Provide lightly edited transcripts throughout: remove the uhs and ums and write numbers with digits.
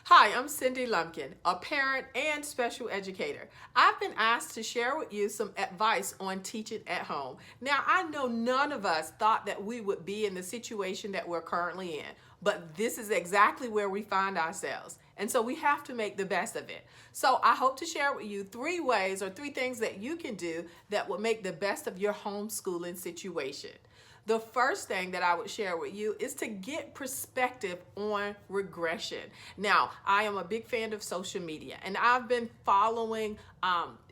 Hi, I'm Cindy Lumpkin, a parent and special educator. I've been asked to share with you some advice on teaching at home. Now, I know none of us thought that we would be in the situation that we're currently in, but this is exactly where we find ourselves. And so we have to make the best of it. So I hope to share with you three ways or three things that you can do that will make the best of your homeschooling situation. The first thing that I would share with you is to get perspective on regression. Now, I am a big fan of social media, and I've been following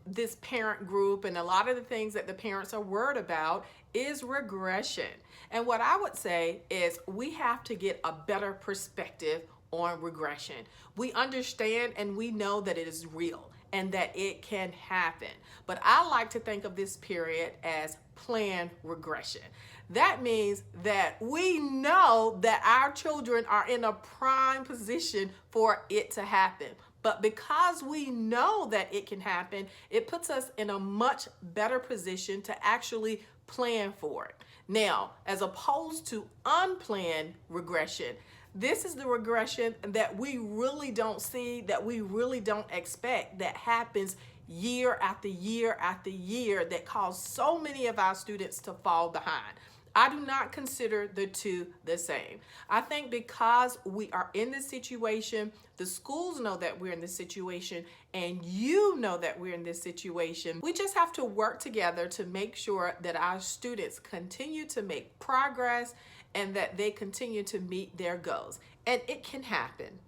this parent group, and a lot of the things that the parents are worried about is regression. And what I would say is we have to get a better perspective on regression. We understand and we know that it is real and that it can happen. But I like to think of this period as planned regression. That means that we know that our children are in a prime position for it to happen. But because we know that it can happen, it puts us in a much better position to actually plan for it. Now, as opposed to unplanned regression, this is the regression that we really don't see, that we really don't expect, that happens year after year after year, that cause so many of our students to fall behind. I do not consider the two the same. I think because we are in this situation, the schools know that we're in this situation, and you know that we're in this situation. We just have to work together to make sure that our students continue to make progress and that they continue to meet their goals. And it can happen.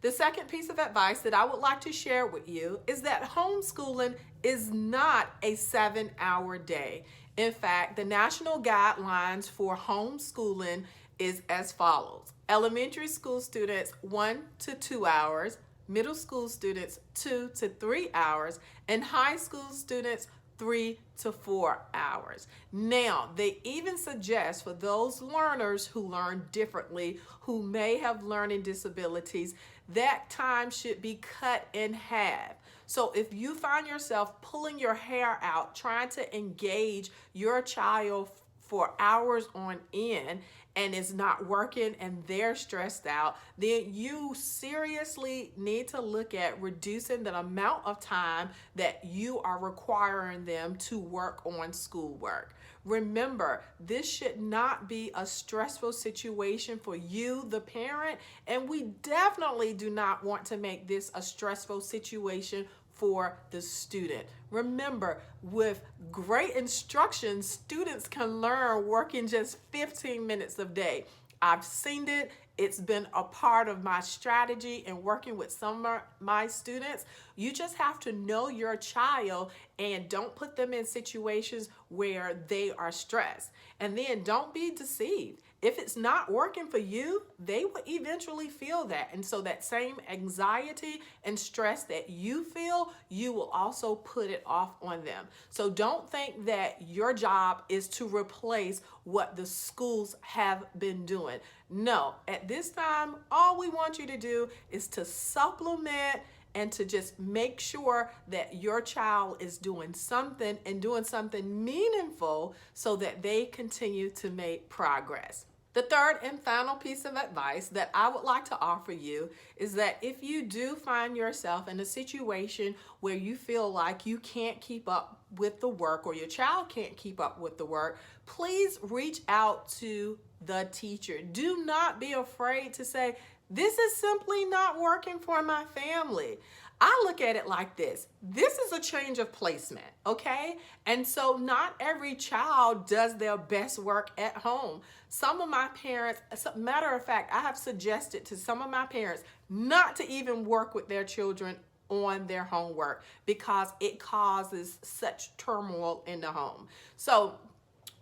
The second piece of advice that I would like to share with you is that homeschooling is not a 7-hour day. In fact, the national guidelines for homeschooling is as follows. Elementary school students 1 to 2 hours, middle school students 2 to 3 hours, and high school students 3 to 4 hours. Now, they even suggest for those learners who learn differently, who may have learning disabilities, that time should be cut in half. So if you find yourself pulling your hair out, trying to engage your child for hours on end, and it's not working and they're stressed out, then you seriously need to look at reducing the amount of time that you are requiring them to work on schoolwork. Remember, this should not be a stressful situation for you, the parent, and we definitely do not want to make this a stressful situation for the student. Remember, with great instruction, students can learn working just 15 minutes a day. I've seen it. It's been a part of my strategy in working with some of my students. You just have to know your child and don't put them in situations where they are stressed. And then don't be deceived. If it's not working for you, they will eventually feel that. And so that same anxiety and stress that you feel, you will also put it off on them. So don't think that your job is to replace what the schools have been doing. No, at this time, all we want you to do is to supplement and to just make sure that your child is doing something and doing something meaningful so that they continue to make progress. The third and final piece of advice that I would like to offer you is that if you do find yourself in a situation where you feel like you can't keep up with the work or your child can't keep up with the work, please reach out to the teacher. Do not be afraid to say, this is simply not working for my family. I look at it like this. This is a change of placement, okay? And so not every child does their best work at home. Some of my parents, as a matter of fact, I have suggested to some of my parents not to even work with their children on their homework because it causes such turmoil in the home. So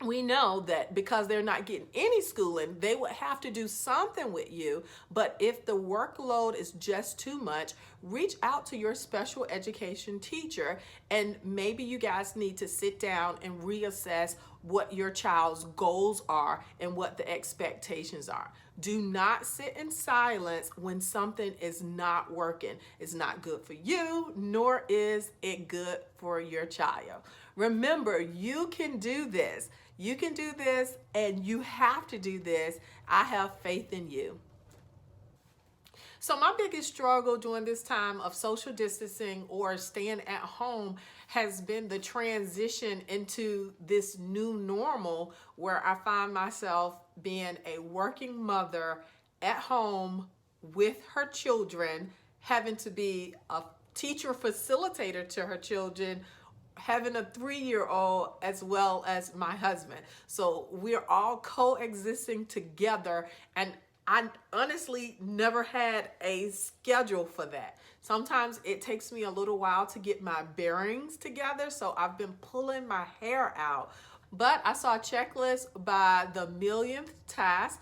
we know that because they're not getting any schooling, they would have to do something with you. But if the workload is just too much, reach out to your special education teacher, and maybe you guys need to sit down and reassess what your child's goals are and what the expectations are. Do not sit in silence when something is not working. It's not good for you, nor is it good for your child. Remember, you can do this. You can do this, and you have to do this. I have faith in you. So my biggest struggle during this time of social distancing or staying at home has been the transition into this new normal where I find myself being a working mother at home with her children, having to be a teacher facilitator to her children, having a 3-year-old as well as my husband. So we're all coexisting together, and I honestly never had a schedule for that. Sometimes it takes me a little while to get my bearings together, so I've been pulling my hair out. But I saw a checklist by the millionth task.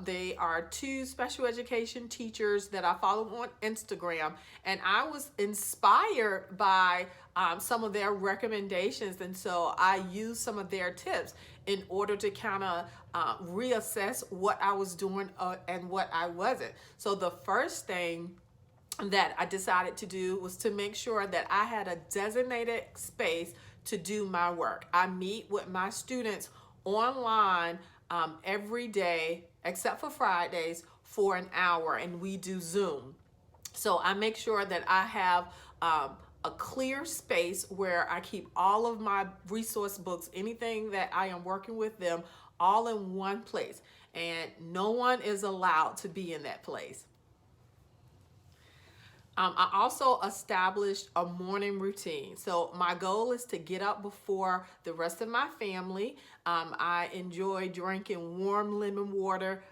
They are 2 special education teachers that I follow on Instagram, and I was inspired by some of their recommendations, and so I used some of their tips in order to kind of reassess what I was doing and what I wasn't. So the first thing that I decided to do was to make sure that I had a designated space to do my work. I meet with my students online every day except for Fridays for an hour, and we do Zoom. So I make sure that I have a clear space where I keep all of my resource books, anything that I am working with them, all in one place, and no one is allowed to be in that place. I also established a morning routine. So my goal is to get up before the rest of my family. I enjoy drinking warm lemon water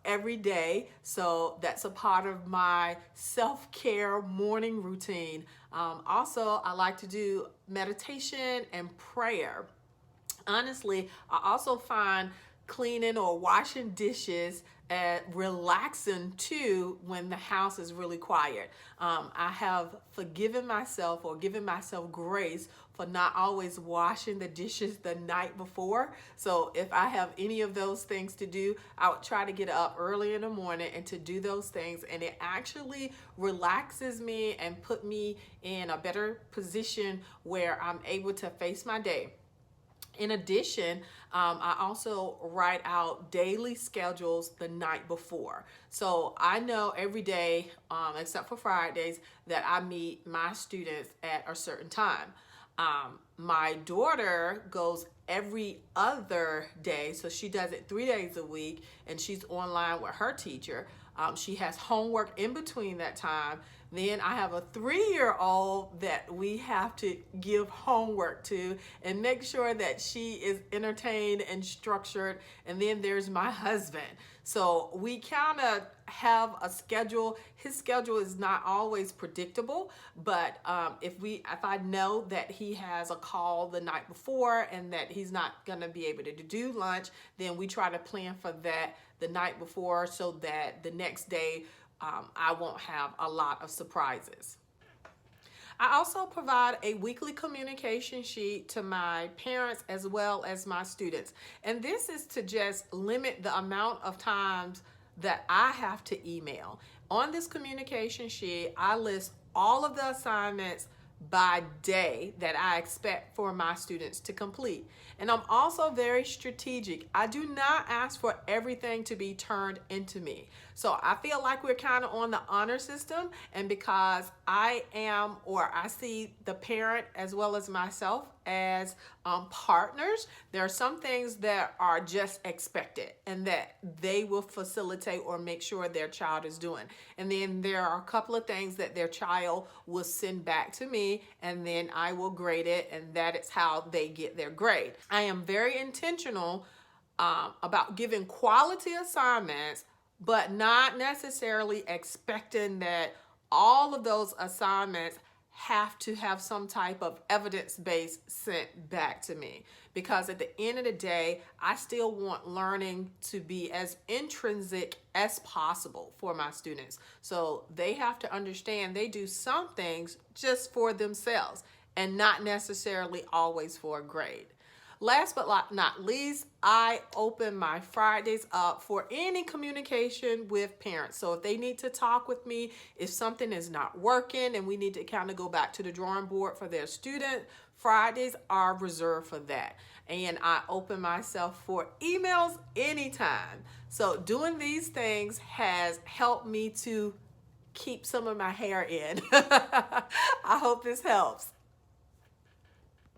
every day. So that's a part of my self-care morning routine. Also, I like to do meditation and prayer. Honestly, I also find cleaning or washing dishes relaxing too when the house is really quiet. I have forgiven myself or given myself grace for not always washing the dishes the night before. So if I have any of those things to do, I would try to get up early in the morning and to do those things, and it actually relaxes me and put me in a better position where I'm able to face my day. In addition, I also write out daily schedules the night before. So I know every day, except for Fridays, that I meet my students at a certain time. My daughter goes every other day, so she does it 3 days a week, and she's online with her teacher. She has homework in between that time. Then I have a 3-year-old that we have to give homework to and make sure that she is entertained and structured. And then there's my husband. So we kind of have a schedule. His schedule is not always predictable, but if I know that he has a call the night before and that he's not going to be able to do lunch, then we try to plan for that the night before so that the next day I won't have a lot of surprises. I also provide a weekly communication sheet to my parents as well as my students. And this is to just limit the amount of times that I have to email. On this communication sheet, I list all of the assignments by day that I expect for my students to complete. And I'm also very strategic. I do not ask for everything to be turned into me. So I feel like we're kind of on the honor system, and because I see the parent as well as myself as partners, there are some things that are just expected and that they will facilitate or make sure their child is doing. And then there are a couple of things that their child will send back to me, and then I will grade it, and that is how they get their grade. I am very intentional about giving quality assignments, but not necessarily expecting that all of those assignments have to have some type of evidence base sent back to me. Because at the end of the day, I still want learning to be as intrinsic as possible for my students. So they have to understand they do some things just for themselves and not necessarily always for a grade. Last but not least, I open my Fridays up for any communication with parents. So if they need to talk with me, if something is not working and we need to kind of go back to the drawing board for their student, Fridays are reserved for that. And I open myself for emails anytime. So doing these things has helped me to keep some of my hair in. I hope this helps.